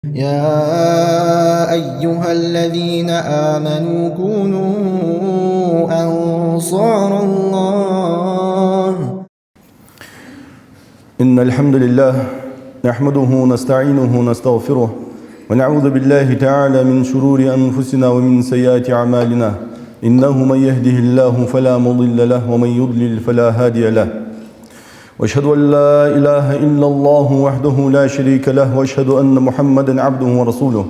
يا أيها الذين آمنوا كونوا أنصار الله. إن الحمد لله نحمده ونستعينه ونستغفره ونعوذ بالله تعالى من شرور أنفسنا ومن سيئات أعمالنا إنه من يهده الله فلا مضل له ومن يضلل فلا هادي له وأشهد أن لا إله إلا الله وحده لا شريك له وأشهد أن محمدا عبده ورسوله.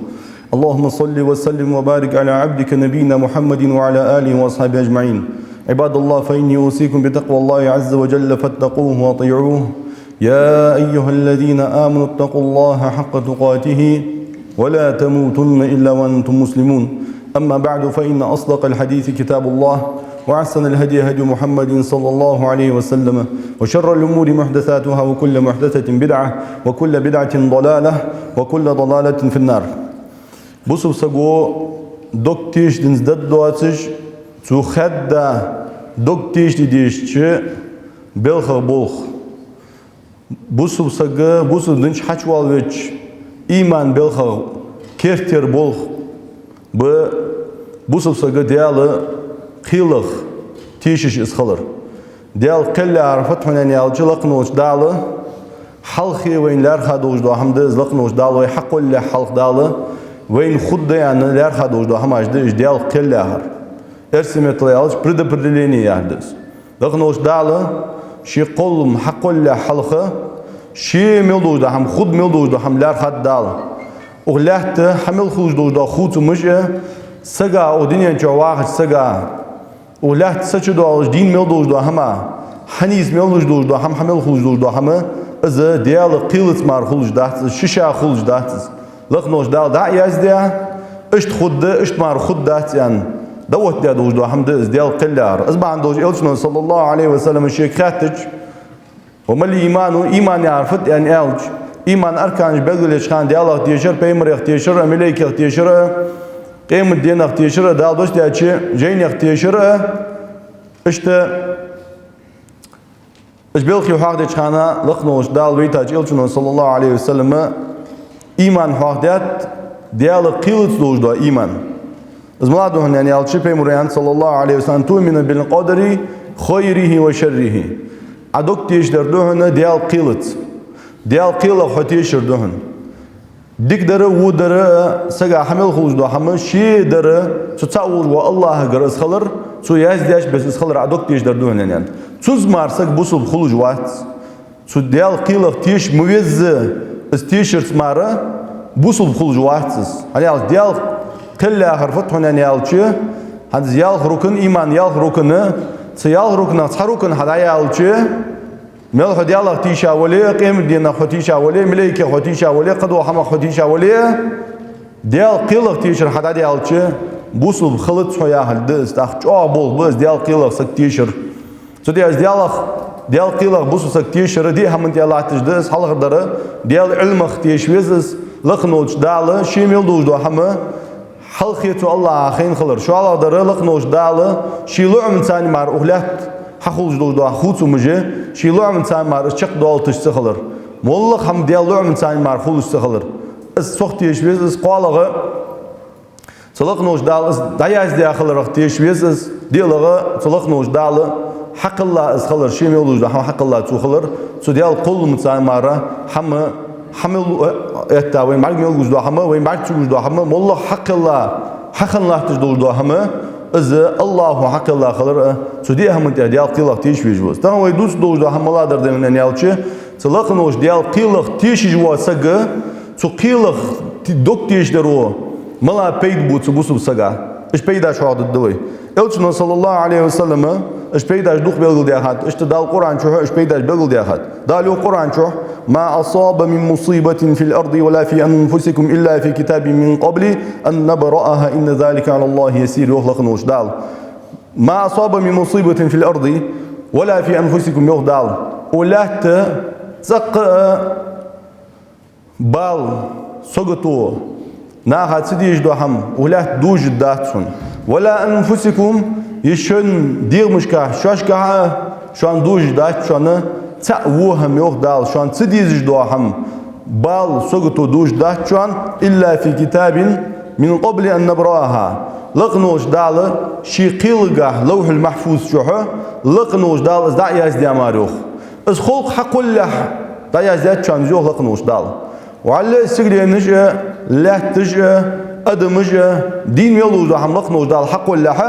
اللهم صل وسلم وبارك على عبدك نبينا محمد وعلى آله وأصحابه أجمعين. عباد الله، فإني أوصيكم بتقوى الله عز وجل فاتقوه وأطيعوه. يا أيها الذين آمنوا اتقوا الله حق تقاته ولا تموتن إلا وأنتم مسلمون. أما بعد، فإن أصدق الحديث كتاب الله وأحسن الهدي هدي محمد صلى الله عليه وسلم وشر الأمور محدثاتها وكل محدثة بدعة وكل بدعة ضلالة وكل ضلالة في النار. بصوا سجوا دكتيش دنزدد دواتش تخدع دكتيش ديش بلخ بلخ. بصوا سجى بصوا دنش حشوالوش إيمان بلخ كيرتير بلخ بصوا سجى دياله خيلخ تيشش إسخلر ديال قلة عرفتهم أن يالجلقنوش دالة حلخي وين لارخا دوش دو هم دز لقنوش دالة ويحق اللي حلق دالة وين خد يعني لارخا دوش دو هم أجدش ديال قلة هر إرسمت ليالج برد ليني يهدز لقنوش دالة شي قلم حق اللي حلقه شي ملدوش دو هم خد ملدوش دو هم لارخا دالة وغلحت حمل خوش دوش دو خوتو مشي سجا ودنيا جواهر سجا ولحت سجدوا على دين ملدوش دو هما حنيس ملدوش دو هم حمل خلج دو هما إذا ديال قيلت مار خلج دات شيشة خلج دات لقنوش دا يزديا إشت خد إشت مار خد دات يعني دوت ديال دوش دو هم ديال قلار إذا عندوش إلشنا صلى الله عليه وسلم الشيء خاتج ومال إيمان يعرفت يعني إلش إيمان أركان بقول خان ديال اختيار بيمر اختيار ملك اختيار قيم الدين اختيار دال دوست ياتشي جين اختيار اشتا اشبيلخي وحاقدة خانا لقنوش دال ويتاج إلشنو صلى الله عليه وسلم إيمان حاقدات ديال قيلت دوش دو إيمان ازملادو هن يعني الشي بيمريان صلى الله عليه وسلم تؤمن بالقدر خيره وشره عدوك تيشدر دوهن ديال قيلت حتيشر دوهن ديك دره ودره سجى حمل خلج دو حمل شيء دره تتصور والله جرس خلر سو يزديش بس خلر عدوك تيش دردون يعني تز مارسك بوصل خلج وقت سو ديال قيلة تيش مويز استيشرت مارة بوصل خلج وقت يعني ديال كل آخر فتحون يعني يالشي هذا يال ركن إيمان يال ركن سيال ركن تحركن هذا يالشي ملح ديال ختيشة ولي قيم دينا ختيشة ولي مليكة ختيشة ولي قدوة حما ختيشة ولي ديال قيلة ختيشر حدا ديالشي بوصل بخلط شوية هالدست أخ بول بس ديال قيلة سكتيشر سو ديال قيلة بوصل سكتيشر دي هم ديال عتجدس حلق دره ديال علم ختيش ويزس لقنوش دالة شي ميلدوش دو حما حلقيتو الله خين خلر شو الله دره لقنوش دالة شي لعم ثاني مار أغلات حخلج دو خوتو مجه شي لعم ثاني مار شق دول تشتخلر والله هم ديال لعم ثاني مار خلج تخلر اس سختيش ويزس قالغه صلقنوش دال دايز دي خلر اختيش ويزس ديلغه صلقنوش دال حق الله اس خلر شي ميلوج حق الله تو خلر سو ديال قول متسان ماره حمل اتا وين مارك ميلوج دو حما وين مارك تشوج دو حما والله حق الله تجدو دو حما از الله حق الله خلر سو دي هم ديال قيلق تيش ويجوز تا وي دوس دو حما لا در دمن يالچه صلقنوش ديال قيلق تيش جو سگ سو قيلق دوك تيش درو ملا بيد بوت بوسب سگا اش بيدا شهادت دوي الچنو صلى الله عليه وسلم اش بيداش دوخ بيلغل دياخات اش تدال القرآن شو اش بيداش بيلغل دياخات دالو القرآن شو ما أصاب من مصيبة في الأرض ولا في أنفسكم إلا في كتاب من قبل أن نبرأها إن ذلك على الله يسير يخلق نوش دال ما أصاب من مصيبة في الأرض ولا في أنفسكم يخ دال ولا تسق بال سقطو ناها تسديش دوهم ولا دوج داتسون ولا أنفسكم يشون دير مشكا شاشكا شان دوج دات شان تأوهم يوخ دال شان تسديش دوهم bal sogutu duş dahçan illa fi kitabin min qabli an nabraha laqnosh dalı şi qilga lawhul mahfuz şuha laqnosh dal da yazdi amaruh az xulq haqullah da yazdi çan yox laqnosh dal وعلى سجلينش لا تج أدمج دين يلوز هم لقنوش دال حق ولا ح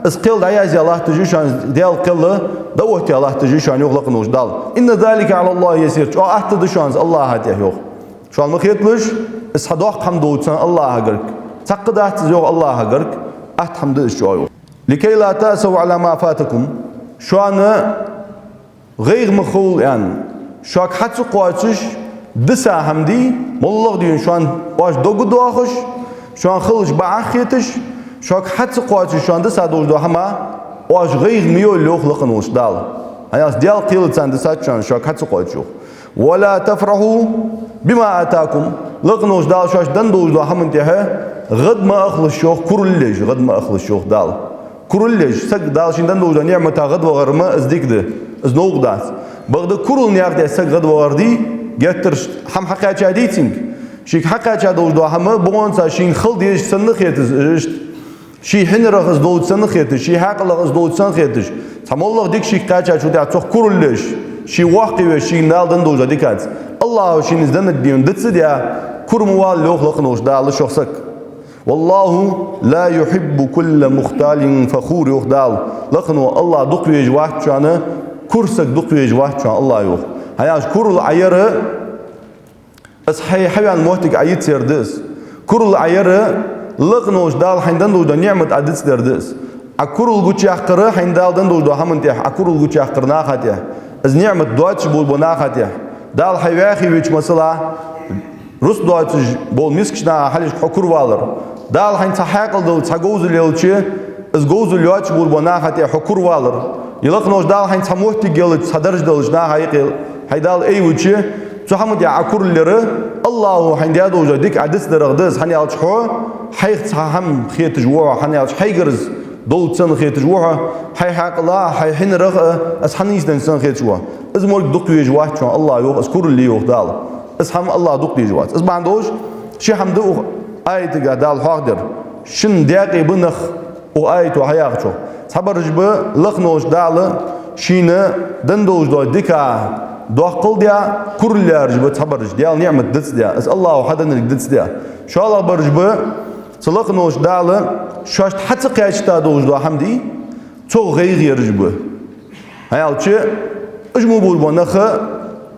اسقيل دعيا زي الله تجي شان ديال قل دوت الله تجي شان يخلقنوش دال إن ذلك على الله يسير أو أحد شان الله هاتيه يخ شو المخيطلش إسحدوق حمدوت الله هجرك تقد أحد زوج الله هجرك أحد حمد الشعور لكي لا تأسوا على ما فاتكم شو أنا غير مخول يعني شو حتى قواتش دسا همدي والله دين شو أن واش دوغ دوخش شو أن خلش بعخيتش شو حتى قواتش شو أن دسا دوغ دوهما واش غير ميول لوخ لقنوش دال هياس ديال قيل تان دسا شو حتى قواتشو ولا تفرحوا بما آتاكم لقنوش دال شو دن دوغ دوهم انتهى غد ما أخلص شوخ كرلج غد ما أخلص شوخ دال كرلج سك دال شين دن دوغ نعمة غد وغرما ازديك ده ازنوغ داس بغد كرل نياق ده سك غد وغردي getir ham haqiqat deyting şi haqiqat doğdu hamı bonsa şin xil deyiş sınıq yetiş şi hinrağız doğutsanıq yetiş şi haqlığız doğutsanıq yetiş tamolloq dik şi haqiqat şu da çox kurulluş şi vaqti ve şi naldan doğdu dikat Allah şinizden diyon ditsi dia kurmuval loqlaqnoş dalı şoxsak wallahu la yuhibbu kull mukhtalin fakhur yuhdal laqnu Allah duqwej vaqtçanı kursak duqwej vaqtçan Allah yox هياش كورل عيرة أصحي حيوان موتك عيد سيردس كورل عيرة لقنوش دال حيندان دو نعمة عدس دردس أكورل جوتش أخره حيندال دان دو همن تيح أكورل جوتش أخر ناخته از نعمة دوتش بول بناخته دال حيواخي ويش مثلا روس دوتش بول مسكشنا حلش حكور والر دال حين تحقق دل تجوز اليوتشي از جوز اليوتش بول بناخته حكور والر يلقنوش دال حين تموتك جلد صدرج دلش ناخيقل هيدال أي وجه سحمد يا عكورلره الله حين يدوج ديك عدس درغدس حني ألشحو حيخ سهم خيت جوع حني ألش حيجرز دول سن خيت جوع حي حق الله حي حين رغ أس حنيس دن سن خيت جوع إز مولك دق يجوا شو الله يوق أس كورل يوق دال أس هم الله دق يجوا أس بعندوش شي حمد آية قدال حاضر شن دقي بنخ وآية وحياة شو صبر جبه لقنوش دال شينا دندوش دو ديكا دوقل ديا كل رجبه تبرج ديال نعمة دتس ديا اس الله حدا نك دتس ديا شو الله برجبه تلقنوش دال شاش حتى قياشتا دوج دو حمدي تو غير رجبه هيالشي اجمو بول بنخ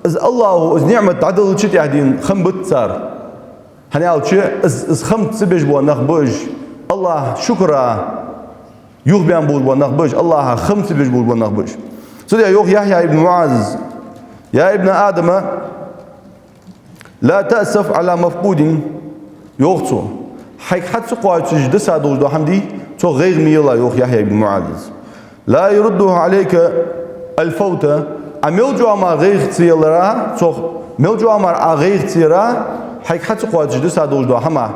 از الله از نعمة عدل شت يهدين خمبت صار هيالشي از خمت سبج بنخ بوج الله شكرا يوغ بيان بول بنخ بوج الله خمت سبج بول بنخ بوج سوديا يوغ يحيى ابن معاذ يا ابن آدم لا تأسف على مفقود يوغتو حيك حتى قوات سجد سادوج دو حمدي تو غير ميلا يوغ يحيى ابن معاذ لا يرده عليك الفوت أميلجو أمار غير تيرا تو ميلجو أمار غير تيرا حيك حتى قوات سجد سادوج دو حما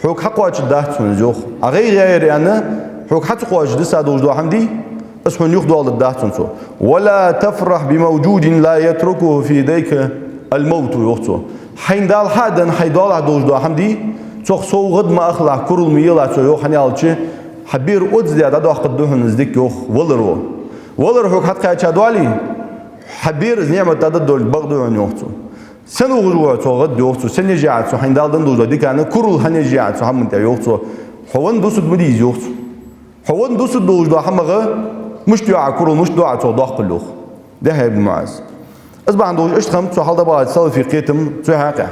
حوك حق قوات داهتون يوغ غير يعني حوك حتى قوات سجد سادوج دو حمدي اسمه يخدو على الدهتون سو ولا تفرح بموجود لا يتركه في يديك الموت يوختو حين دال حدا حيدال عدوج دو حمدي تخ سو غد ما اخلع كرل ميلا تو يو حنيالچي حبير اودز دي دادو اخدوهن زديك يوخ ولر حق حد قاچا دوالي حبير نعمه داد دول بغدو يوختو سن وغدو تو غد يوختو سن جاعت سو حين دال دندو دي كان كرل حني جاعت سو هم انت يوختو هون دوسد مديز يوختو هون دوسد دوج دو حمغه مش دعاء كرل مش دعاء توضح كلوخ ده هي ابن معاذ أصبح عندوش اشتخم تو حال دبا تصل في قيتم تو حقه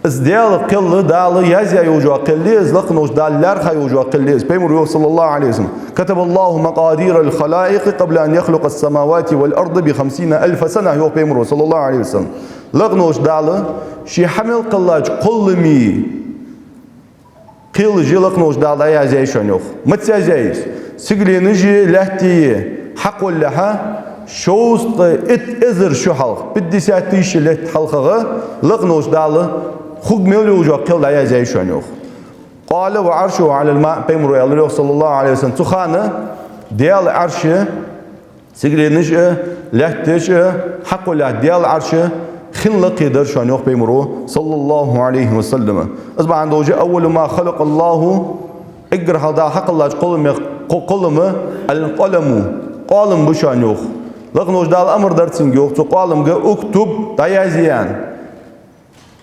از ديال قل دال يزيا يوجو قليز لقنوش دال لرخا يوجو قليز بيمر صلى الله عليه وسلم كتب الله مقادير الخلائق قبل أن يخلق السماوات والأرض ب50,000 سنة يو بيمر صلى الله عليه وسلم لقنوش دال شي حمل قلاج قلمي قيل جي لقنوش دال يزيا شنوخ متسازيس سجلي نجي لهتي حق لها شوست ات ازر شو حلق بدي ساتيش لت حلقه لقنوش دال خوك ميلو جو قل يا زي شنوخ قال وعرشه على الماء بيمر الله صلى الله عليه وسلم تخانه ديال عرشه سجلي نجي لهتش حق له ديال عرشه خلق درشان يوخ بيمرو صلى الله عليه وسلم أصبح عنده جاء أول ما خلق الله اقرأ هذا حق الله قلم القلم قلم بشان يوخ لقنوش دال أمر درسين يوخ تو قلم اكتب دايزيان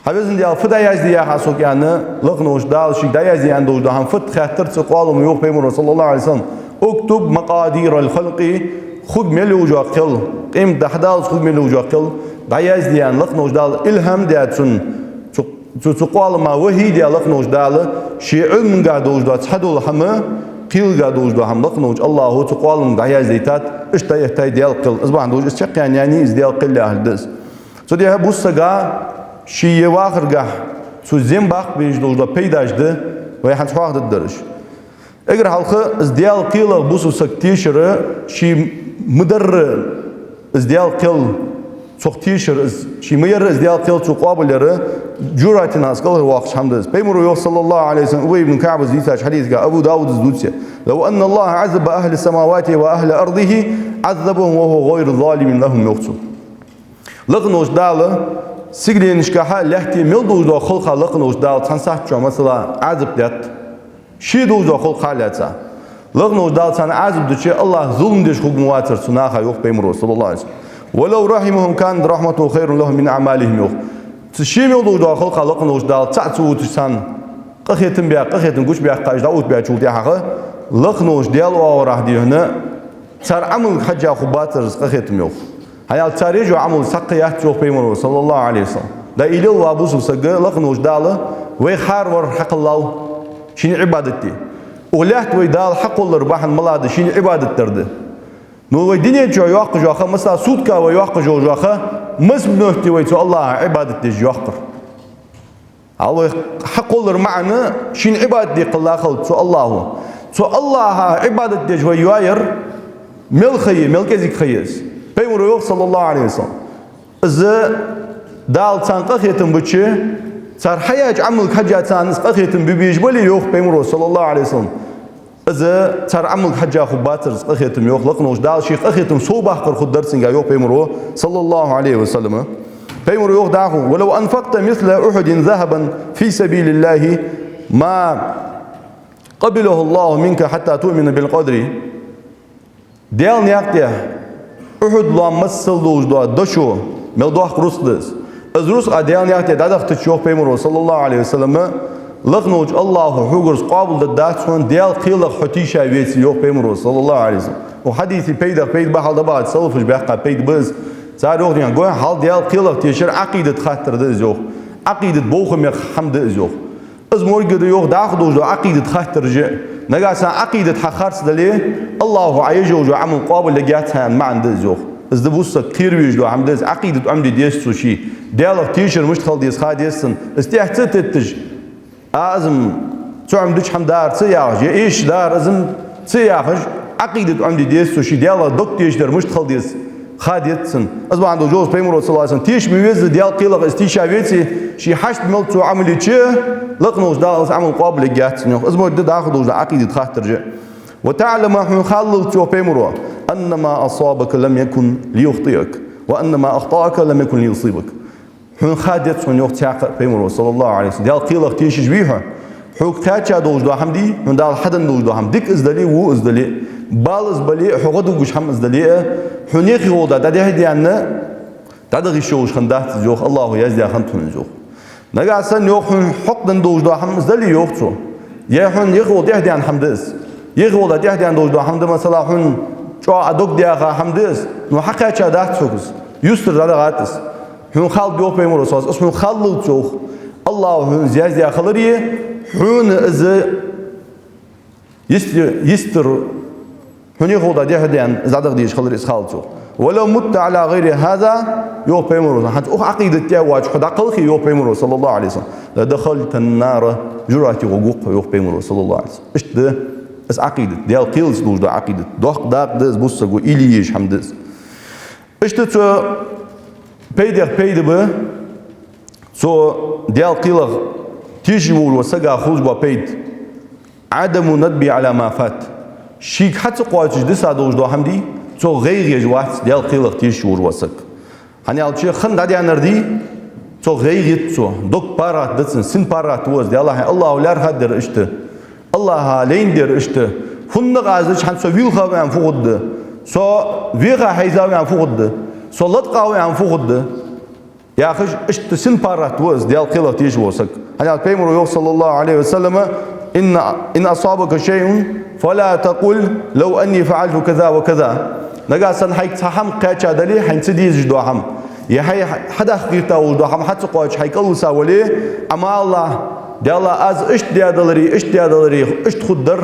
حبيزن ديال فدا يزديا حاسوك يعني لقنوش دال شيء دايزيان دوش ده هم فت خاطر تو قلم يوخ بيمرو صلى الله عليه وسلم اكتب مقادير الخلق خود ملو جو قل قيم دحدال خود ملو جو قل دايزيان لقنوش دال إلهام دياتون تقول ما وهي ديال لقنوش دال شيء علم قادوش دا تحدول هم قيل قادوش دا هم لقنوش الله تقول دايزيتات اشتاي ديال قل أصبح عندوش استشق يعني ديال قل أهل دس سوديها بوسقا شيء واخر قا سو زنباق بيج دوش دا بيداش ده ويحن شواخ الدرج اقرأ حلقة ازديال قيل بوسو سكتيشر شيء مدر ازديال قيل سوختيشر شيء مير ازديال قيل تقابل جرات الناس قال الواقع حمد بيمر صلى الله عليه وسلم أبي بن كعب زيتاش حديث قال أبو داود الزدوسي لو أن الله عذب أهل السماوات وأهل أرضه عذبهم وهو غير ظالم لهم يقصو لقنوش دالة سيجرين شكاها لحتي ملدوش دا خلقها لقنوش دالة تنصحت شو مثلا عذب دات شي دوش دا خلقها لاتسا لقنوش دالة تن عذب دشي الله ظلم دش خلق مواتر سناخا يوخ بيمر صلى الله عليه وسلم ولو رحمهم كان رحمته خير لهم من أعمالهم يوخ تشيم يوضو دا خلق لقنوش دال تعتو تسان قخيتن بيا قخيتن قوش بيا قاش داوت بيا شو تيحقه لقنوش ديال وراح دي هنا صار عمل حجة خباتر قخيتن يوخ هيا تاريجو عمل سقيات يوخ بيمرو صلى الله عليه وسلم دا إليل وابوس وسقى لقنوش دال ويخار ور حق الله شين عبادتي ولحت ويدال حق الله رباح الملاد شين عبادة ترده نو الدنيا جو يوقع جوخه مثلا سودكا ويوقع جوخه مس بنهتي ويتو الله عبادة جوخر الله حق الله معنا شين عبادة قلا خلت الله تو الله عبادة جو يواير ملخي ملكزك خيس بيمر صلى الله عليه وسلم إذا دال تنقخ يتم بتشي صار حياج عمل حاجات تانس قخيتم ببيج بلي يوخ بيمر صلى الله عليه وسلم إذا صار عمل حاجة خباتر قخيتم يوخ لقنوش دال شيخ قخيتم صوبه قر خد درسين يوخ بيمر صلى الله عليه وسلم بيمر يوخ داخو ولو أنفقت مثل أحد ذهبا في سبيل الله ما قبله الله منك حتى تؤمن بالقدر ديال نياقتيه أحد لا مسل دوش دو دشو ملدوح رسلس أزروس أديال نياقتيه دادخ تشوخ بيمر صلى الله عليه وسلم لقنوج الله حجرس قابل الداتون ديال قيلق حتيشة ويسي يوخ بيمر صلى الله عليه وسلم وحديثي بيد بحال دبعت صلفش بيحقا بيد بز صار يوخ ديان قوي حال ديال قيلق تيشر عقيدة خاطر دز يوخ عقيدة بوخم يخ حمد دز يوخ أزمور قد يوخ داخدوش دو عقيدة خاطر جاء نقاسا عقيدة حخارس دليه الله عيجوج عمل قابل لقياتها معن دز يوخ ازدبوسا كثير ويجدو عمدز عقيدة عمدي ديستو شي ديالك تيشر مشتخل ديس خاديسن استيحتتتج أزم تعم دش حمدار سياج إيش دار أزم سياج عقيدة عمدي ديستو شي ديالك دكتيش در مشتخل ديس خاديتسن أصبح عنده جوز بيمر صلى الله عليه وسلم تيش ميوز ديال قيلق استيشافيتي شي حشت ملتو عملي شي لقنوش دال عمل قابل جاتسن أصبح ده داخل عقيدة خاطر جاء وتعلم حين خللتو بيمر أن ما أصابك لم يكن ليخطئك وأن ما أخطأك لم يكن ليصيبك حين خادت من يختاق بيمر صلى الله عليه وسلم ديال قيلق تيش جبيها حوك تاتشا دوج دو حمدي من دال حدن دوج دو حم ديك ازدلي و ازدلي بالز بلي حقدو جوش حم ازدلي حنيخي غودا دادي هدي عنا دادي غشوش خندات جوخ الله يزدي خنتون جوخ نقاسن يوخ حقدن دوج دو حم ازدلي يوختو يا حن يغود يهدي عن حمدس يغود يهدي عن دوج دو حمد مثلا حن شو أدوك دياغا حمدس نو حقا تشا دات سوكس يستر دادا غاتس حن خال بيوخ بيمر صاص اسمه خال جوخ الله حن زياز يا خلري حن از يستر حن يغود يهدي عن زادق ديش خلري اسخال جوخ ولو مت على غير هذا يوخ بيمر حتى اخ عقيدة تيواج خدا قلخي يوخ بيمر صلى الله عليه وسلم لدخلت النار جراتي وقوق يوخ بيمر صلى الله عليه وسلم ايش ده اس عقيدة ديال قيلس دوش دا عقيدة دوخ داق دز بوسقو إليش حمدز ايش تتو بيد به سو ديال قيلغ تيجي وسقا خوز بيد عدم ندبي على ما فات شيك حتى قواتش دسا دوش دو حمدي سو غير يجوات ديال قيلغ تيجي وسق hani alçı xın da diyanırdı so gayret so dok parat dıtsın sin parat voz de Allah ular hadir işte Allah leindir işte funna gazı han so vil khavan fuqd so viga hayzavan fuqd so lat qawan fuqd ya khish işte sin parat voz de alqilat yish vosak hani peygamber yok sallallahu aleyhi ve selleme in asabaka şey'un fala taqul law anni fa'altu kaza ve kaza naga san hayk taham qacha dali hansi diz doham ya hay hada qirta ul doham hatta qoch haykal sawali ama Allah Dala az iş diyadıları iş khuddur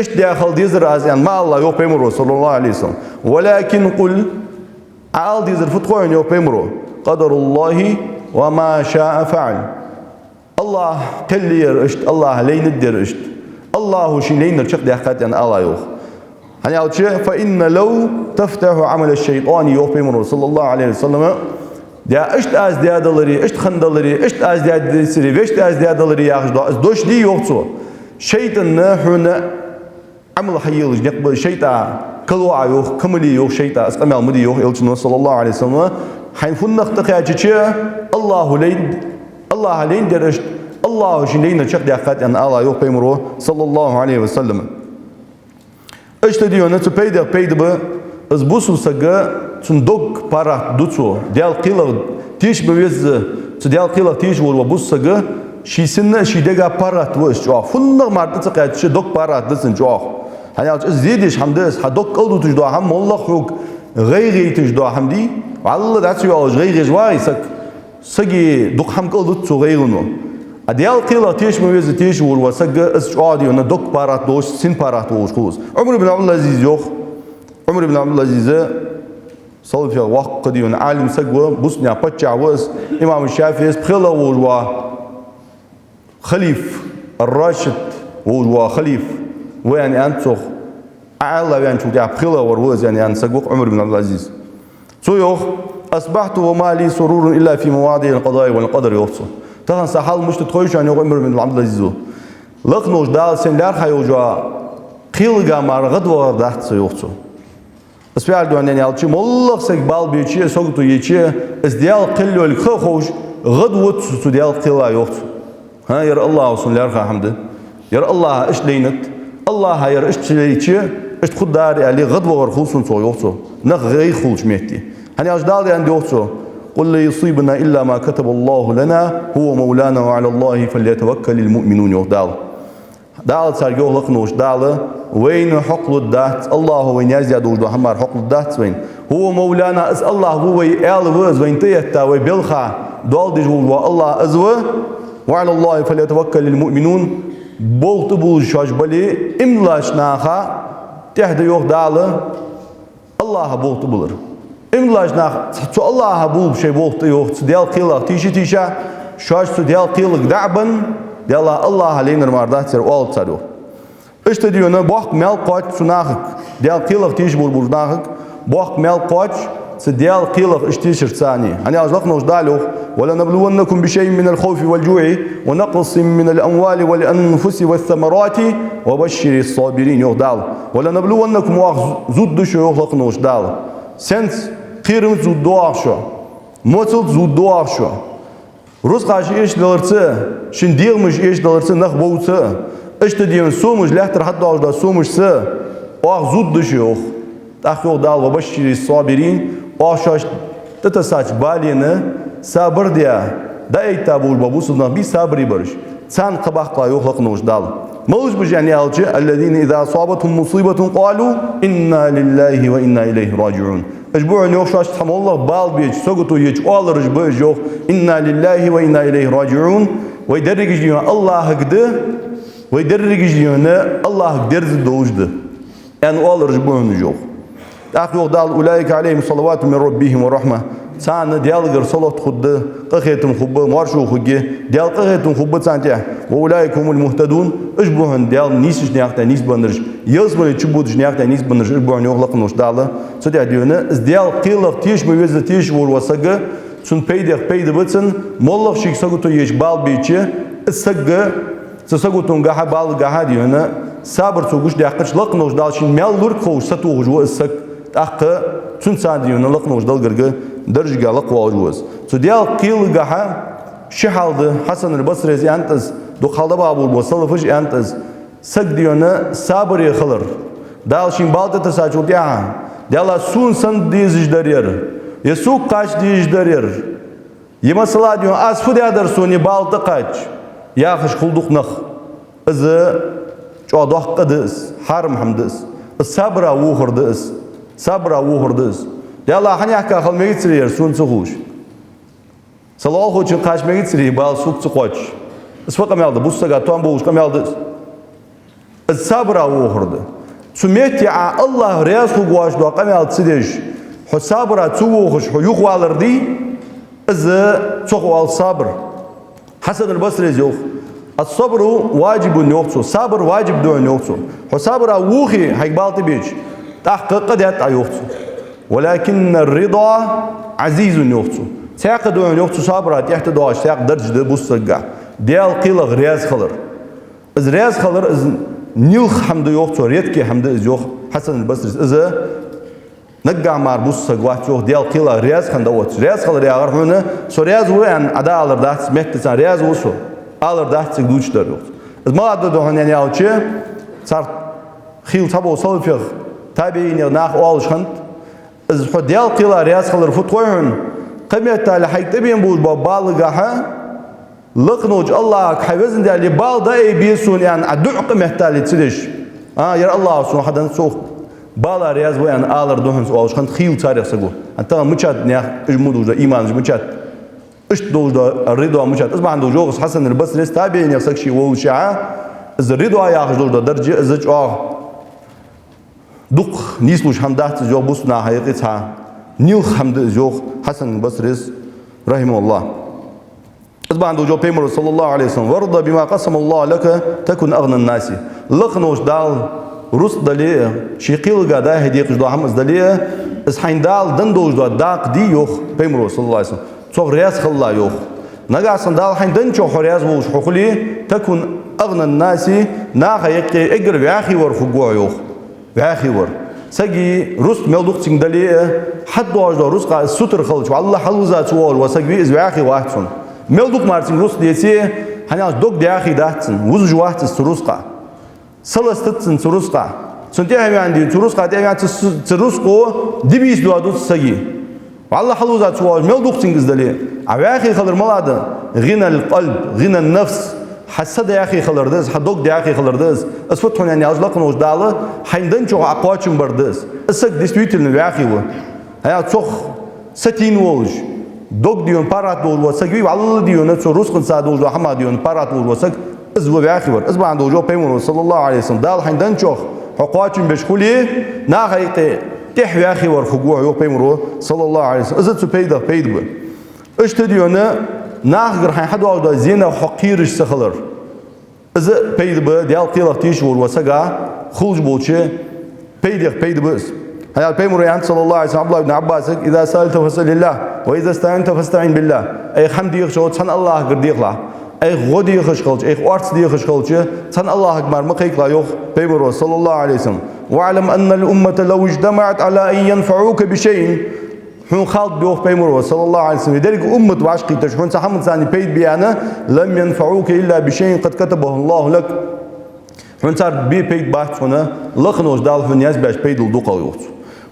iş diyakal dizir az yani ma Allah yok peygamber sallallahu aleyhi ve sellem walakin kul al dizir futkoyun yok peygamber qadarullahi ve ma şa'a fa'al Allah kellir iş Allah leynidir iş Allahu şin leynir çık diyakat yani Allah yok hani alçı fa inne law taftahu amel şeytani yok peygamber sallallahu aleyhi ve sellem ya işte az diyadıları, işte xandaları, işte az diyadıları, ve işte az diyadıları yaxşı az doşli yoksa şeytanı hüne amel hayırlı nekbel şeytan kalwa yok, kamili yok şeytan asqamal mudi yok elçin sallallahu aleyhi ve sellem hayn funnaqta qayaçı Allah leyn deriş Allah jileyne çık diyakat yani Allah yok peygamber sallallahu aleyhi ve sellem işte diyor ne peyde bu az bu susaga Dok para duco, dial kilo tiş bevizde, dial kilo tiş volva bussaga, şisinne şidega para tuş jo. Funna martı çıkıyor, dok para dısın jo. Hani zidiş hamdes, ha dok kaldu tuş do ham mollah yok, gayri tuş do hamdi. Allah da tuş gayri jwai sagi dok ham kaldu tuş gayrino. Dial kilo tiş bevizde tiş volva saga is jo diyor ne dok para tuş sin para tuş kuz. Ömür ibn Abdülaziz yok. Ömür ibn Abdülaziz'e صلى في وقت ديون عالم سجوا بوسنيا بتشعوز إمام الشافعي بخلا وجوا خليف الراشد وجوا خليف وين أنتو أعلى وين شو جاب بخلا وروز يعني أن سجوا عمر بن عبد العزيز سويوخ أصبحت وما لي سرور إلا في مواضع القضاء والقدر يوصل تهان سحال مش تخيش يعني عمر بن عبد العزيز لقنوش دال سنلار خيوجوا قيل جامار غدوة دحت سيوصل اسبيال دوانين يالچي مولخ سك بال بيچي سوغتو يچي اس ديال قلو الخوش غدوت سو ديال قلا يوت ها ير الله وسن لار حمد ير الله اش لينت الله ير اش ليچي اش خدار علي غدوه ور خلصن سو يوتو نغ غي خلص مهدي هني اجدال يعني يوتو قل لا يصيبنا الا ما كتب الله لنا هو مولانا وعلى الله فليتوكل المؤمنون يودال دال سرجو لقنوش دال وين حقل الدات الله وين يزيد وجده حمار حقل الدات وين هو مولانا اس الله هو ال وز وين تيتا وبلخا دول دي جوا الله ازوه وعلى الله فليتوكل المؤمنون بولت بول شاجبلي املاشناها تهدي يوق دال الله بولت بولر املاشناها تو الله بول شي بولت يوق ديال قيلا تيشا شاج ديال قيلك دعبن ديال الله علينا مردات سر اول صارو İşte diyor ne bak mel kaç sunahık diğer kıyılık tiş bulburnahık bak mel kaç se diğer kıyılık iştişir sani hani azlaqna ujdaluk ولا نبلونكم بشيء من الخوف والجوع ونقص من الأموال والأنفس والثمرات وبشر الصابرين يقدال ولا نبلونكم زود شو يخلقنا ujdal sens qirm zud doaq şo motul zud doaq şo Rus qaşı iş dalırsa şindirmiş iş dalırsa naq boğsa İşte diyorum somuş lehter hatta orada somuşsa o zud düşüyor. Takıyor dal ve başşiri sabirin o şaş tata saç balini sabır diye da eytabul babusuna bir sabri barış. Sen kabakla yoklaknoş dal. Mauj bu yani alçı ellezine iza asabatum musibetun qalu inna lillahi ve inna ileyhi raciun. Ecbu'un yok şaş tam Allah bal bir sogutu hiç alırız bu yok inna lillahi ve inna ileyhi raciun ve dergi diyor Allah gıdı ويدرج جيونا الله درز دوجد يعني أول رجبون جوخ أخي دال أولئك عليهم صلوات من ربهم ورحمة سان ديالغر صلاة خد قخيتم خب مارشو خجي ديال قخيتم خب سانتيا وأولئك هم المهتدون إجبوهن ديال نيسش نياقتا نيس بندرج يزمن تشبودش نياقتا نيس بندرج إجبوهن يغلقنوش دالا سوديا ديونا ديال قيلق تيش مويز تيش والوسقة سن بيد بتسن مولخ شيك سقطو يش بال بيتشي السقة سسقطون جها بال جها ديونا صبر توجش دقيقة لقنوش دالشين مال لورك خوش ستوجو السق أخ تون سان ديونا لقنوش دال جرجة درجة لقوا جوز سوديال قيل جها شحالد حسن البصري أنتز دو خالد بابو البصل فش أنتز سجديونه صبر يخلر دالشين بالت تساجود يا دالا سون سن ديزج درير يسوق قاش ديج درير يما صلاة ديون أسفد يادر سوني بالت قاش يا خش خلدق نخ إز جادح قدس حرم حمدس الصبر وخردس صبر وخردس دالا حني أحكي خل ميت سرير سون سخوش صلاة خوش قاش ميت سرير بال سوق سقوش اسفق مالد بوسقا توان بوش كمالد الصبر وخرد سميت يا الله رياض خوش دو كمال تسديش حصبر توخش حيوخ والردي إز تخو الصبر حسن البصري زوخ الصبر واجب نيوخسو صبر واجب دو نيوخسو حصبر وخي حيقبالت بيش تحقق ديت يوخسو ولكن الرضا عزيز نيوخسو ساق دو نيوخسو صبر تحت دواش ساق درج دو بوسقا ديال قيلغ رياض خلر إز رياض خلر إز نيلخ حمد يوخسو ريتكي حمد إز يوخ حسن البصري إز نقع ماربوس سقوات يوخ ديال قيلغ رياض خندوت رياض خلر يا غرفنا سو رياض هو أن أدا على دات سمعت رياض وسو على دات سقدوش در يوخ إز ما عدد هون يعني أوتشي صار خيل تبو صلفيغ تابعين ناخ أولش خند إز حد ديال قيلغ رياض خلر فتوهن قميت على حيك تبين بول بالغها لقنوج الله حيوزن دالي بال داي بيسون يعني أدعق محتالي تسدش يا الله سبحانه حدا سوق بالا رياض وين آلر دوهن سؤالش خند خيل تاريخ سقو أنت مشات نيا إجمود وجا إيمان مشات إيش دوجا الرضا مشات أسمع عنده جوز حسن البصري تابعين يسق شيء وشعة إذا الرضا ياخذ دوجا درجة إذا دق نيسلوش حمدات جو بوسنا حقيقتها نيل حمد جو حسن البصري رحمه الله أسمع عنده جو بيمر صلى الله عليه وسلم ورضى بما قسم الله لك تكن أغنى الناس لقنوش دال رس دليه شيقيل قادا هديك جدا حمز دليه إسحين دال دندوش دا داق دي يوخ بيمر صلى الله عليه وسلم صغ رياس خلا يوخ نجاسن دال حين دنشو حرياس ووش حقولي تكن أغنى الناس ناخ يقي إجر وياخي ور فجوع يوخ وياخي ور سجي رس ملوك تندليه حد واجد رس قا الستر خلش والله حلوزات وور وسجي إز وياخي واحد ملوك مارتين رس ديسي هنياش دوك دياخي داتن وزج واحد السروسقا سلستتن سروسقا سنتي عندي سروسقا تيجي سروسقو دبيس دوادو سجي والله حلوزات وور ملوك تنجزدليه عواخي خلر ملاده غنى القلب غنى النفس حسد يا أخي خلردز حدوك يا أخي خلردز أسفتهم يعني أجلقنا وش دالة حيندن شو عقواتشم بردز أسك ديستويتل يا أخي و هيا تصخ ستين ووج دوك ديون بارات وول وسك بي والله ديون نتسو رزق ساد وول وحما ديون بارات وول وسك أزوا يا أخي ور أسمع عنده جو بيمر صلى الله عليه وسلم دال حيندن شو عقواتشم بشخولي ناخيت تح يا أخي ور فجوع جو بيمر صلى الله عليه وسلم أزت سبيدا بيدب إيش تديونه ناخر حين حد واحد زينة حقيرش سخلر إذا بيد ديال قيلة تيشور وسجا خلج بوشة بيد بس هيا البيمر يعني صلى الله عليه وسلم عبد الله بن عباس إذا سألت فاسأل الله وإذا استعنت فاستعين بالله أي حمد يخشوا سن الله قد يخلع أي غد يخشخلش أي أرض يخشخلش سن الله أكبر مقيك لا يخ بيمر صلى الله عليه وسلم واعلم أن الأمة لو اجتمعت على أن ينفعوك بشيء حون خالد بيوخ بيمر صلى الله عليه وسلم لذلك أمة وعشقي تشحون سحمد ثاني بيد بيانا لم ينفعوك إلا بشيء قد كتبه الله لك حون صار بيد بحث هنا لخنوش دال في الناس باش بيد الدقة يوخ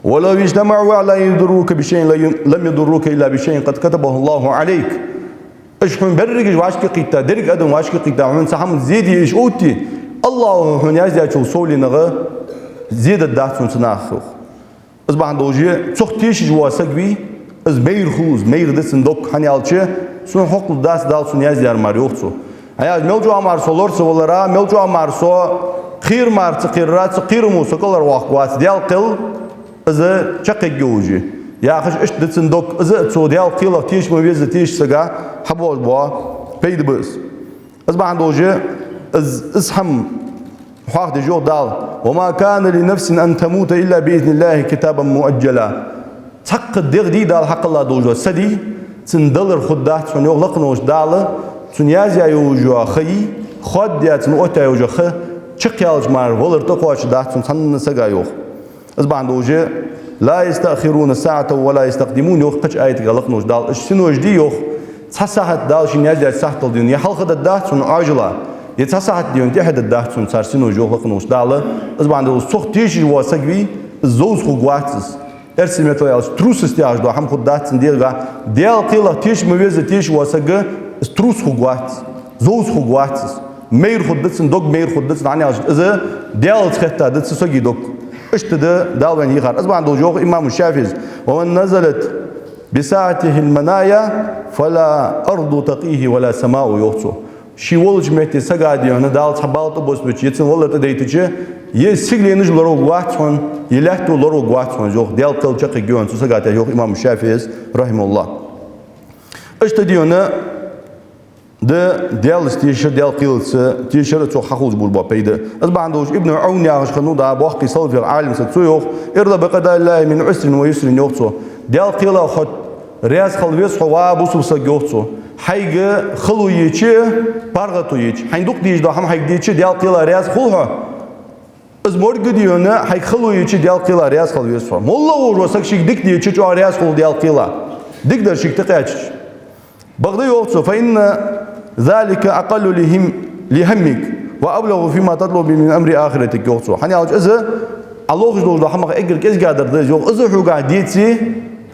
ولو اجتمعوا على يضروك بشيء لم يضروك إلا بشيء قد كتبه الله عليك إيش حون برقش وعشقي قيتا درق أدم وعشقي قيتا حون سحمد زيدي إيش أوتي الله حون يازي أشو صولي نغا زيد الدهت من سناخوخ أصبح دوجي تختيش جوا سقبي أز مير خوز مير دسن دوك هني علشة سون حق الداس دال سون يازيار ماريوخسو هيا ملجو أمار سولور سولرا ملجو أمار سو خير مار تقيرات تقير مو سكولر واقوات ديال قل أز شق جوجي يا أخش إيش دسن دوك أز تسو ديال قيل تيش مويز تيش سجا حبوش بوا بيد بس أصبح دوجي أز اسحم حاخد جو دال وما كان لنفس أن تموت إلا بإذن الله كتابا مؤجلا حق الدغ دي دال حق الله دوجو سدي تندلر خدات سن يغلقنوش دال سن يازيا يوجو خي خد يا تن اوتا يوجو خ چقيالج مار ولر تقواش دات سن سن سغا يوخ از باندوجه لا يستأخرون الساعة ولا يستقدمون يوخ قش آية غلق نوش دال اشتنوش دي يوخ تصحت دال شين يجد سحت الدين يحلق الدهت سن عاجلة يتصحت ديون تحت الدهت سن صار سنوش يوخ نوش دال أزبان دول سخ تيجي واسقبي الزوز خو قواتس ارسل متويا تروس استياج دو هم خد دهت سن ديرغا ديال قيلة تيش مويز تيش واسقه تروس خو قواتس زوز خو قواتس مير خدتسن دوغ مير خدتسن عني عشان إذا ديال تختا دتس سجي دوغ اشتد دالوين يخار أسبوع عنده جوق إمام الشافعي ومن نزلت بساعته المنايا فلا أرض تقيه ولا سماء يوصو شي ولج مهتي سجادي هنا دال تحبالت بوس بتش يتسن ولا تديتجه يسجلينج لرو واتون يلهتو لرو واتون جوق ديال تلجق جون سجادي جوق إمام الشافعي رحمه الله اشتدي هنا ده ديال استيشر ديال قيلس تيشر تو حقوق بالبا بيد أصبح عندوش ابن عون يعش خنو ده بوقي صوت في العالم ستسويخ إرضى بقضاء الله من عسر ويسر يوقصو ديال قيلة خد رياس خلويس حوا بوسو سجوقصو حيجة خلو يجي بارغتو يجي حيندوق ديج ده هم حيج ديجي ديال قيلة رياس خلها أزمور قديونا حيج خلو يجي ديال قيلة رياس خلويس فا مولا وروسك شيك ديك ديجي جو رياس خلو ديال قيلة ديك در شيك تقاش بغضي يوقصو فإن ذلك أقل لهمك وأبلغ فيما تطلب من أمر آخرتك يوقصو حني على إذا الله يجلو ده حمق إجر كيس قادر ده يوق إذا هو قاعد ديتي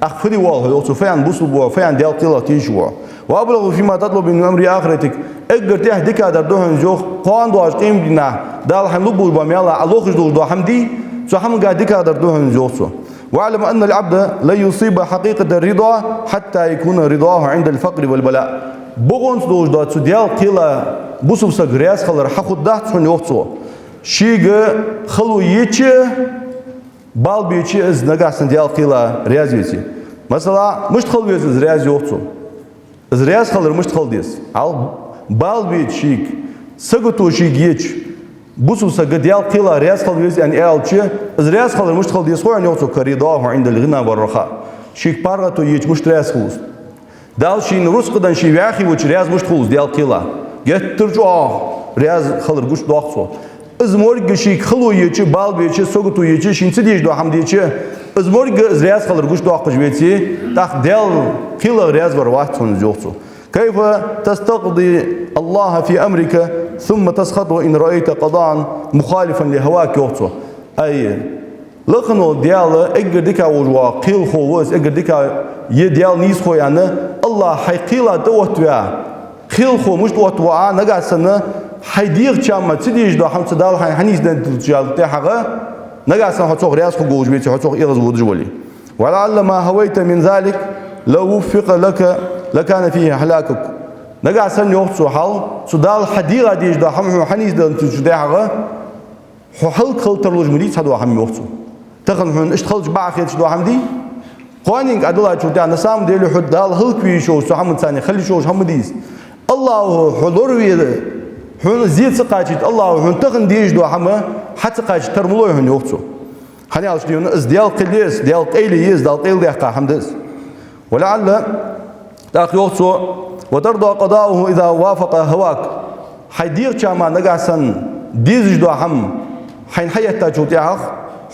أخفدي والله يوقصو فين بوصل بوا فين ديال قيلة تيجوا وأبلغ فيما تطلب من أمر آخرتك إجر تيه ديك قادر دهن جوخ قان دواج قيم بنا دال حملو بوا بميلا الله يجلو ده حمدي سو حمق قاعد ديك قادر دهن جوخسو واعلم أن العبد لا يصيب حقيقة الرضا حتى يكون رضاه عند الفقر والبلاء بغونس دوش دات سو ديال قيلة بوسو بسا غرياس خلر حقود دات سون يوقصو شيغ خلو يچه بال بيچه از نگاسن ديال قيلة رياز يسي مثلا مش خلو يس از رياز يوقصو از رياز خلر مش خل ديس al بال بيچ شيغ سگتو شيغ يچ بوسو بسا ديال قيلة رياز خل يس يعني الچه از رياز خلر مش خل ديس خو يعني يوقصو كريضاه عند الغنى والرخاء شيغ بارغتو يچ مش رياز خلص دال شين رزقدان شي واخي وش رياز مش خلص ديال قيلة يترجو رياز خلر قش دوخسو ازمورج شي خلو يچ بال بيچ سوغتو يچ شين سديج دو حمدي يچ ازمورج رياز خلر قش دوخش بيتي تاخ ديال قيلة رياز بروات سون زوخسو كيف تستقضي الله في امرك ثم تسخط ان رايت قضاء مخالفا لهواك يوخسو اي لقنو ديال اجر ديكا وجوا قيل خوس اجر ديكا يديال نيس خو يعني الله حيقيلا دوتوا خيل خو مش دوتوا نغاسنا حيدير چاما تديج دو هم تدال حنيس دن تجال تحغه نغاسن هتوق رياس خو جوج بيتي هتوق يغز ودجولي ولعل ما هويت من ذلك لو وفق لك لكان فيه هلاكك نغاسن يوقصو حال تدال حديره ديج دو هم حنيس دن تجدحغه حل خلترلوج مدي تدوا هم يوقصو تخن هن اشتخلج باخيت دو هم دي قوانين عدلا شو ده نسام ديلو حد دال هلكوي شو سهم ثاني خلي شو هم ديس الله حضور ويد هن زيد سقاجت الله هن تخن ديج دو هم حتى قاج ترملو هن يوقتو خلي على شديون از ديال قليس ديال قيلي يز ديال قيل ديقا حمدس ولعل تاخ يوقتو وترضى قضاؤه اذا وافق هواك حيدير كما نغاسن ديج دو هم حين حيتا جوتياخ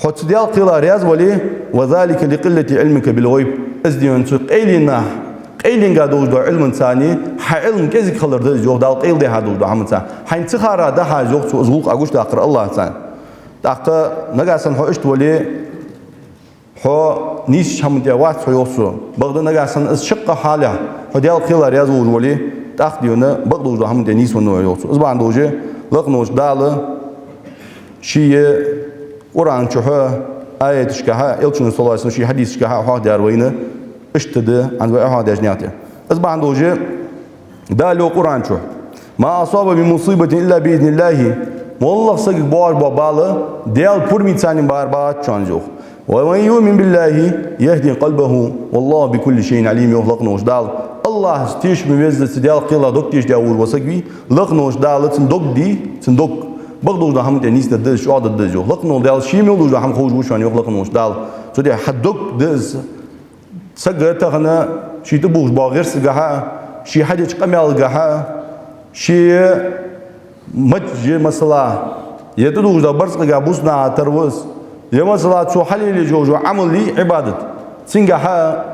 حط ديال قيلة رياز ولي وذلك لقلة علمك بالغيب ازديون سو قيلنا قيلين قادوش دو علم ثاني علم كيزك خلر ده جوخ دال قيل ده هادوش دو هم ثاني حين تخارا ده جوخ سو ازغوق اغوش داقر الله ثاني داقر نغاسن حو اشت ولي حو نيش هم ديوات حو يوصو بغد نغاسن از شق حاله حو ديال قيلة رياز ولي داق ديونا بغدوش دو هم دي نيس ونو يوصو ازبان دوجي لقنوش دال شيء قرآن شوها آية شكها إلشون صلى الله عليه وسلم شيء حديث شكها حاضر داروينه اشتد عند واحد أجناته أصبح عنده وجه دالو قرآن شو ما أصاب من مصيبة إلا بإذن الله والله سجق بار بباله ديال برمي ثاني بار بات شانجوه ومن يؤمن بالله يهدي قلبه والله بكل شيء عليم يخلقنا وش دال الله ستيش موزد ديال قيلا دكتيش داور وسقبي لقنا وش دال تندق دي تندق بغدوش ده هم تنيس ده شو عاد ده جو لقنا دال شيء مولوش ده هم خوش وشان يخلقنا وش دال سودي حدق دز سجت هنا شيء تبوش باغير سجها شيء حاجة قميل جها شيء متج مثلا يتدوش ده برس جابوسنا تروس يوم صلاة سو حليل جوجو عملي عبادة سنجها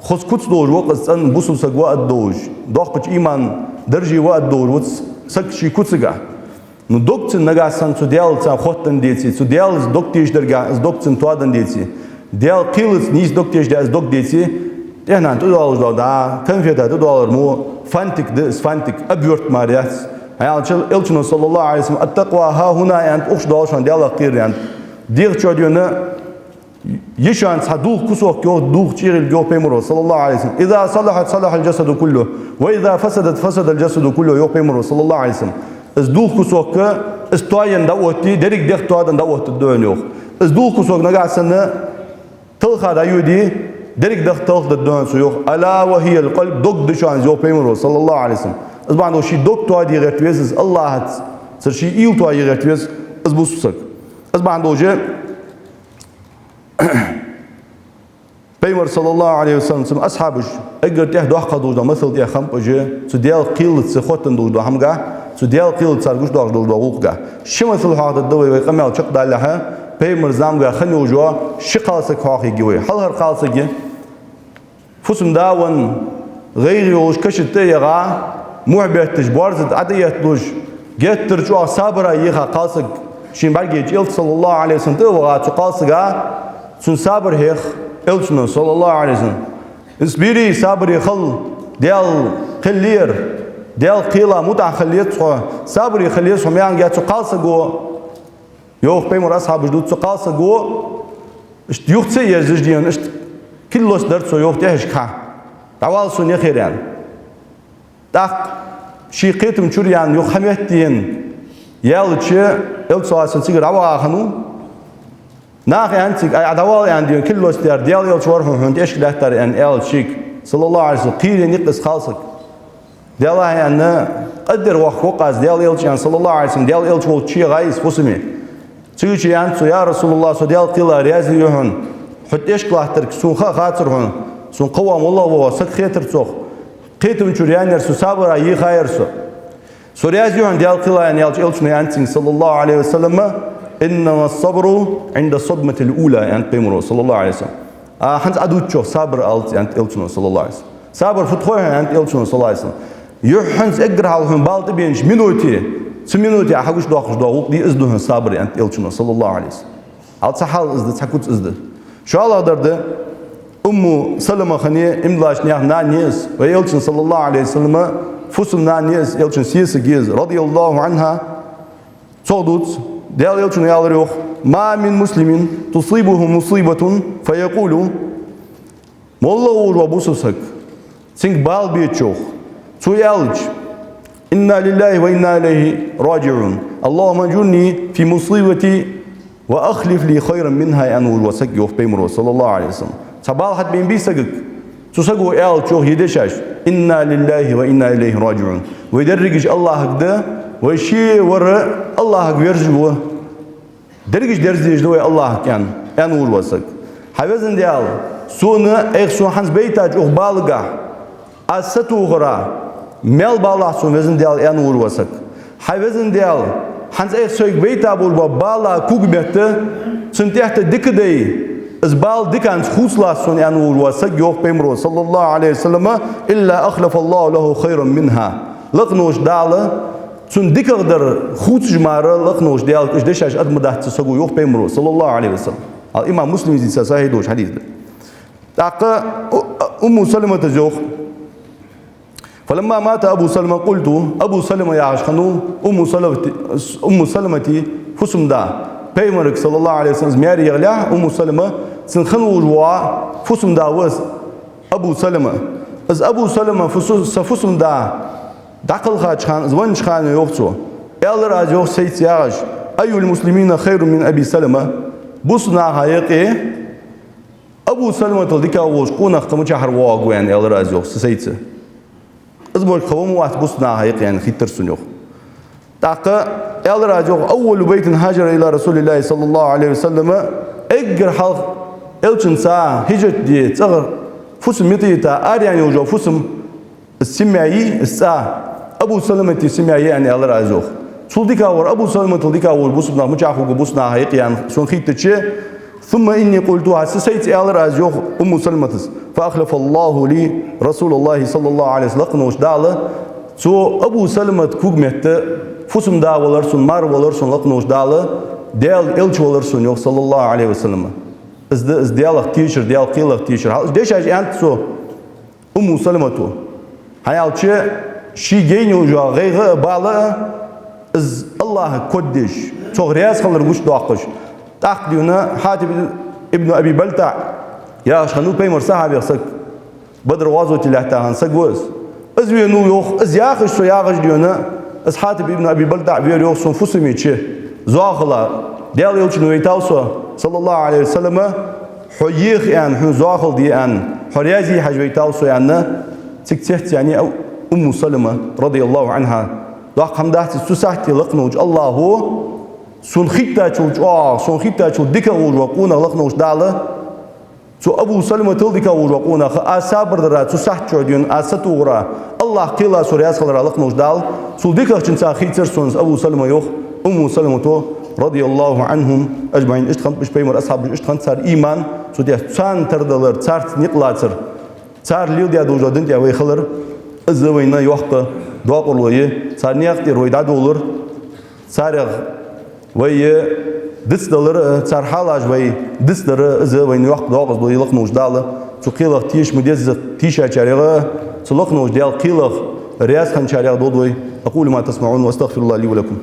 خص كتس دوج وقت أن بوسو سجوا الدوج ضغط إيمان درجي والدوج وقت سكشي كتسجا ندوقت نجاسن سوديال سام خوتن ديتي سوديال دكتيش درجا دكتن توادن ديتي ديال قيلت نيس دكتيش داس دك ديتي إحنا $2 دا كم في $2 مو فانتك دس فانتك أبيورت ماريات يعني إلشنا صلى الله عليه وسلم التقوى ها هنا يعني أخش داشان ديال قير يعني دير شاديونا يشان صدوق كسوق جو دوق شيرل جو بيمرو صلى الله عليه وسلم إذا صلحت صلح الجسد كله وإذا فسدت فسد الجسد كله جو بيمرو صلى الله عليه وسلم ازدوق كسوق استوين دوتي دريك ديك توادن دوت الدنيا ازدوق كسوق نجاسنا تلخا دايودي دريك ديك تلخ الدنيا سيوخ ألا وهي القلب دوق دشان جو بيمرو صلى الله عليه وسلم أزبان وشي دوق توادي غير تويز الله هت سرشي إيل توادي غير تويز أزبوسك أزبان دوجه بيمر صلى الله عليه وسلم أصحابش أجر تيه دوح قدوجا مثل تيه خم بجه سديال قيل تسخوتن دوجا همجا سديال قيل تسرقش دوج دوجا وقجا شو مثل هذا الدواء ويقمل شق دالها بيمر زامجا خنيو جوا شقالسك خاخي جوي هل هالقالسك فسم داون غير يوش كشت يغا معبه تجبار زد عدية دوج جت ترجع صابرة يغا قالسك شين برجع جيل صلى الله عليه وسلم تبغى تقالسجا سن صابر هيخ إلشنا صلى الله عليه وسلم إسبيري صابر يخل ديال خلير ديال قيلا متع خلير صابر يخلير سميان جات تقالسجو يوخ بيمر أصحاب جدود تقالسجو إشت يوختي يزجدين إشت كلش درت سو يوخ تهش كا تعال سن يخيران تاق شي قيتم شريان يوخ حميتين يالتشي إلشوا سنسير عوا خنو ناخ أنتك أدوال عندي كل وستير ديال يلشور هون إيش لهتر أن إل شيك صلى الله عليه وسلم قيل نقص خالصك ديال يعني قدر وقاز ديال يلش يعني صلى الله عليه وسلم ديال يلش هو شيء غايس فسمي تيجي يعني يا رسول الله سو ديال قيل رياضي يهون حط إيش لهتر سون خاطر هون سون قوام الله وهو سك خاطر سوخ قيتم شريان يرسو صابر أي خير سو رياضي يهون ديال قيل يعني يلش يعني صلى الله عليه وسلم إنما الصبر عند الصدمة الأولى يعني بيمرو صلى الله عليه وسلم حنز أدوتشو صبر ألت يعني إلشنا صلى الله عليه وسلم صبر فتخوها يعني إلشنا صلى الله عليه وسلم يحنز إجرها لهم بالت بينش منوتي سمنوتي أحوش داخش داوق دي إزدهم صبر يعني إلشنا صلى الله عليه وسلم على سحال إزد سكوت إزد شو الله درد سلمة خنية إملاش نياه نانيس وإلشنا صلى الله عليه وسلم فسم نانيس إلشنا سيس جيز رضي الله عنها صودوت ديال يلشون يالريوخ ما من مسلم تصيبه مصيبة فيقول والله وبوسسك سنك بال بيتشوخ تو يالج إنا لله وإنا إليه راجعون اللهم اجرني في مصيبتي وأخلف لي خيرا منها أنور وسك يوف بيمرو صلى الله عليه وسلم سبال حد بين بيسك تسقو يالجوخ يدشاش إنا لله وإنا إليه راجعون ويدرجش الله كده وشي ور الله بيرجوه درجش درجش دوي الله كان أنور وسك حبزن ديال سونا إخسو حنز بيتاج أخبالغا أستو غرا مال بالله سون وزن ديال أنور وسك حبزن ديال حنز إخسو بيتا بول بالا كوجبت سنتيحت دكدي إزبال دكان خوصلا سون أنور وسك يوف بيمرو صلى الله عليه وسلم إلا أخلف الله له خيرا منها لقنوش دالة سون دكقدر خوص جمارة لقنوش ديال إيش دشاش أدمدها تسقو يوف بيمرو صلى الله عليه وسلم الإمام مسلم يزيد ساهدوش حديث ده تاقى سلمة تزوخ فلما مات أبو سلمة قلت أبو سلمة يا عشقنو سلمة فسم دا بيمرك صلى الله عليه وسلم مياري يغلاه سلمة سنخنو جوا فسم دا وز أبو سلمة از أبو سلمة فسم دا دقل خاج خان زوان خان يوختو يال راجو سيد ياغش أي المسلمين خير من أبي سلمة بوسنا هايقي أبو سلمة تلديكا وش قونا اختمو شهر واقو يعني يال راجو سيدسه أزبور خوم واحد بوسنا هايقي يعني خيتر سنيوخ تاقا يال راجو أول بيت هاجر إلى رسول الله صلى الله عليه وسلم إجر حلق إلشن ساعة هجرت دي تغر فسم متيتا آريان يوجو فسم السمعي الساعة أبو سلمة السمعي يعني يال راجو تلديكا ور أبو سلمة تلديكا ور بوسنا مجاخو بوسنا هايقي يعني سون خيتر شيء ثم إني قلتها سيت ألر از يوخ سلمتس فأخلف الله لي رسول الله صلى الله عليه وسلم لقنوش دالة سو أبو سلمة كوجمت فسم دا ولرسون مار ولرسون لقنوش دالة ديال إلش ولرسون يوخ صلى الله عليه وسلم إز ديالك تيشر ديال قيلك تيشر ديش أج أنت سو سلمة تو هيال شي جينيو جا غير بالا إز الله كدش صغرياس خلر وش داقش تأخذنا حاتب ابن أبي بلتع يا شنو بيمر صاحب يخسك بدر وازو تلاتها سجوز إز نو يوخ إز ياخش سو ياخش ديونا إز حاتب ابن أبي بلتع بير يوخ سون فسمي شيء زاخلا ديال يلشنو يتاوسو صلى الله عليه وسلم حييخ يعني حن زاخل دي أن حريازي حجوي تاوسو يعني تكتحت يعني سلمة رضي الله عنها ضاق حمدات سوسحتي لقنوج الله هو سون خيتا تشوج سون خيتا تشو ديكا وقونا لقنوج دالة سو أبو سلمة تلديكا وقونا أسابر درا سوسحت شوديون أستورا الله قيلا سورياس خلرا لقنوج دال سو ديكا تشنسا خيتر سونس أبو سلمة يوخ سلمة تو رضي الله عنهم أجمعين اشتخنت بش بيمر أصحاب اشتخنت صار إيمان سو ديا تسان تردلر تسار نقلاتر تسار ليل ديا دوجادن ديا ويخلر الزوينا يوحق دواقر لويه صار نياقتي رويداد ولر صار وي دستلر صار حالاج وي دستلر الزوين يوحق دواقر لويه لقنوش دالة سو قيلق تيش مديز تيشا شاريغا سو لقنوش ديال قيلق رياس خان شاريغ دودوي أقول ما تسمعون واستغفر الله لي ولكم